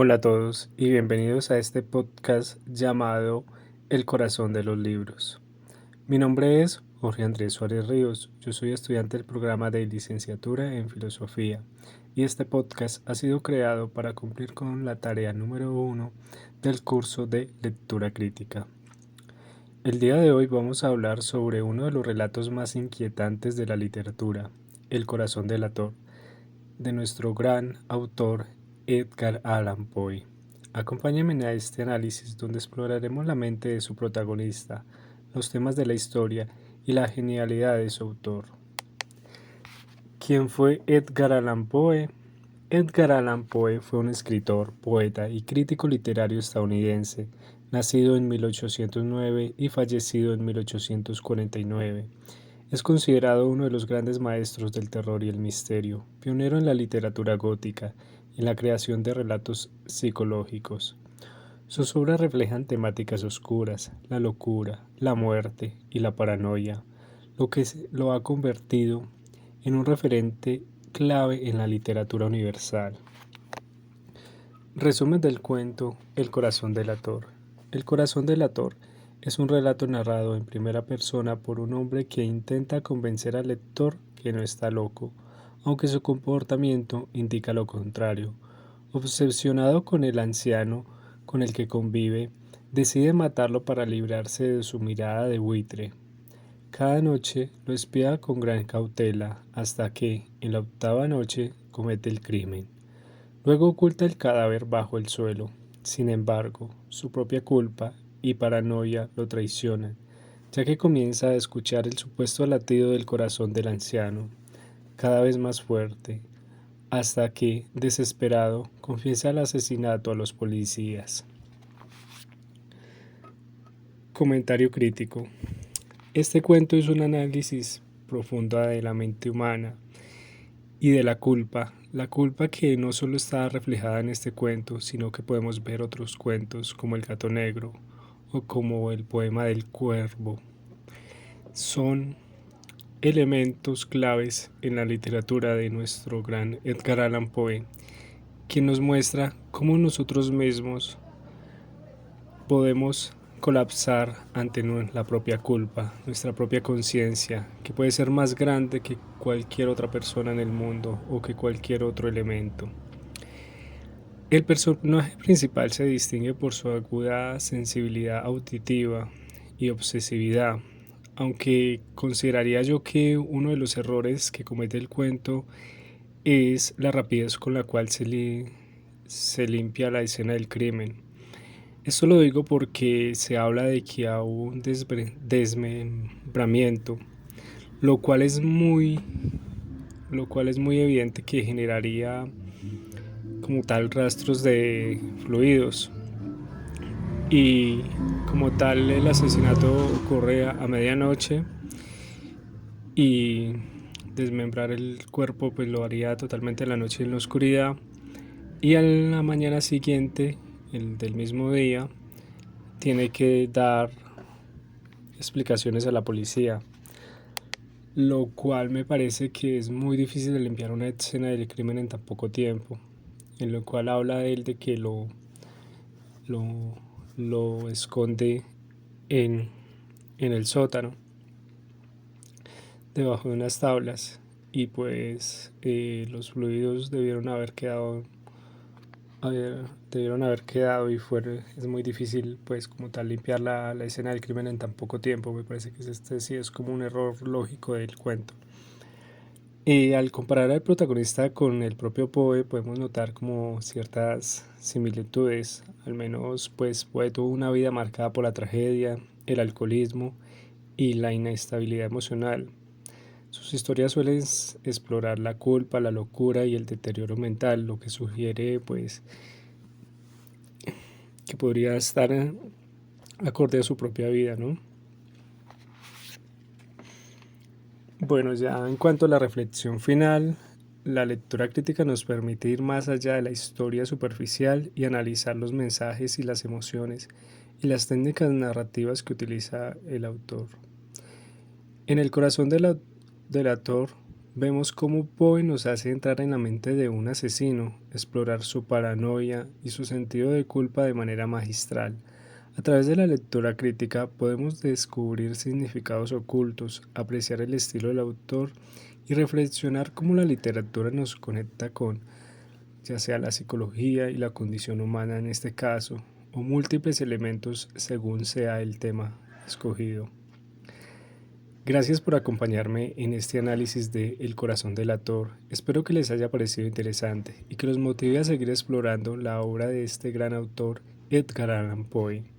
Hola a todos y bienvenidos a este podcast llamado El corazón de los libros. Mi nombre es Jorge Andrés Suárez Ríos, yo soy estudiante del programa de licenciatura en filosofía y este podcast ha sido creado para cumplir con la tarea número 1 del curso de lectura crítica. El día de hoy vamos a hablar sobre uno de los relatos más inquietantes de la literatura, El corazón delator, de nuestro gran autor Edgar Allan Poe. Acompáñenme a este análisis donde exploraremos la mente de su protagonista, los temas de la historia y la genialidad de su autor. ¿Quién fue Edgar Allan Poe? Edgar Allan Poe fue un escritor, poeta y crítico literario estadounidense, nacido en 1809 y fallecido en 1849. Es considerado uno de los grandes maestros del terror y el misterio, pionero en la literatura gótica y en la creación de relatos psicológicos. Sus obras reflejan temáticas oscuras, la locura, la muerte y la paranoia, lo que lo ha convertido en un referente clave en la literatura universal. Resumen del cuento El corazón delator. El corazón delator es un relato narrado en primera persona por un hombre que intenta convencer al lector que no está loco, aunque su comportamiento indica lo contrario. Obsesionado con el anciano con el que convive, decide matarlo para librarse de su mirada de buitre. Cada noche lo espía con gran cautela hasta que, en la octava noche, comete el crimen. Luego oculta el cadáver bajo el suelo. Sin embargo, su propia culpa y paranoia lo traicionan, ya que comienza a escuchar el supuesto latido del corazón del anciano, cada vez más fuerte, hasta que, desesperado, confiesa el asesinato a los policías. Comentario crítico. Este cuento es un análisis profundo de la mente humana y de la culpa que no solo está reflejada en este cuento, sino que podemos ver otros cuentos como El gato negro o como el poema del cuervo. Son elementos claves en la literatura de nuestro gran Edgar Allan Poe, quien nos muestra cómo nosotros mismos podemos colapsar ante la propia culpa, nuestra propia conciencia, que puede ser más grande que cualquier otra persona en el mundo o que cualquier otro elemento. El personaje principal se distingue por su aguda sensibilidad auditiva y obsesividad, aunque consideraría yo que uno de los errores que comete el cuento es la rapidez con la cual se limpia la escena del crimen. Esto lo digo porque se habla de que hubo un desmembramiento, lo cual es muy, lo cual es muy evidente que generaría como tal rastros de fluidos y como tal el asesinato ocurre a medianoche y desmembrar el cuerpo pues lo haría totalmente en la noche en la oscuridad y a la mañana siguiente, el del mismo día, tiene que dar explicaciones a la policía, lo cual me parece que es muy difícil de limpiar una escena del crimen en tan poco tiempo, en lo cual habla de él de que lo, lo esconde en, en el sótano, debajo de unas tablas, y pues los fluidos debieron haber quedado y es muy difícil pues como tal limpiar la escena del crimen en tan poco tiempo. Me parece que este sí es como un error lógico del cuento. Y al comparar al protagonista con el propio Poe podemos notar como ciertas similitudes, al menos pues Poe tuvo una vida marcada por la tragedia, el alcoholismo y la inestabilidad emocional. Sus historias suelen explorar la culpa, la locura y el deterioro mental, lo que sugiere pues que podría estar acorde a su propia vida, ¿no? Bueno, ya en cuanto a la reflexión final, la lectura crítica nos permite ir más allá de la historia superficial y analizar los mensajes y las emociones y las técnicas narrativas que utiliza el autor. En el corazón del autor vemos cómo Poe nos hace entrar en la mente de un asesino, explorar su paranoia y su sentido de culpa de manera magistral. A través de la lectura crítica podemos descubrir significados ocultos, apreciar el estilo del autor y reflexionar cómo la literatura nos conecta con, ya sea la psicología y la condición humana en este caso, o múltiples elementos según sea el tema escogido. Gracias por acompañarme en este análisis de El corazón del autor. Espero que les haya parecido interesante y que los motive a seguir explorando la obra de este gran autor, Edgar Allan Poe.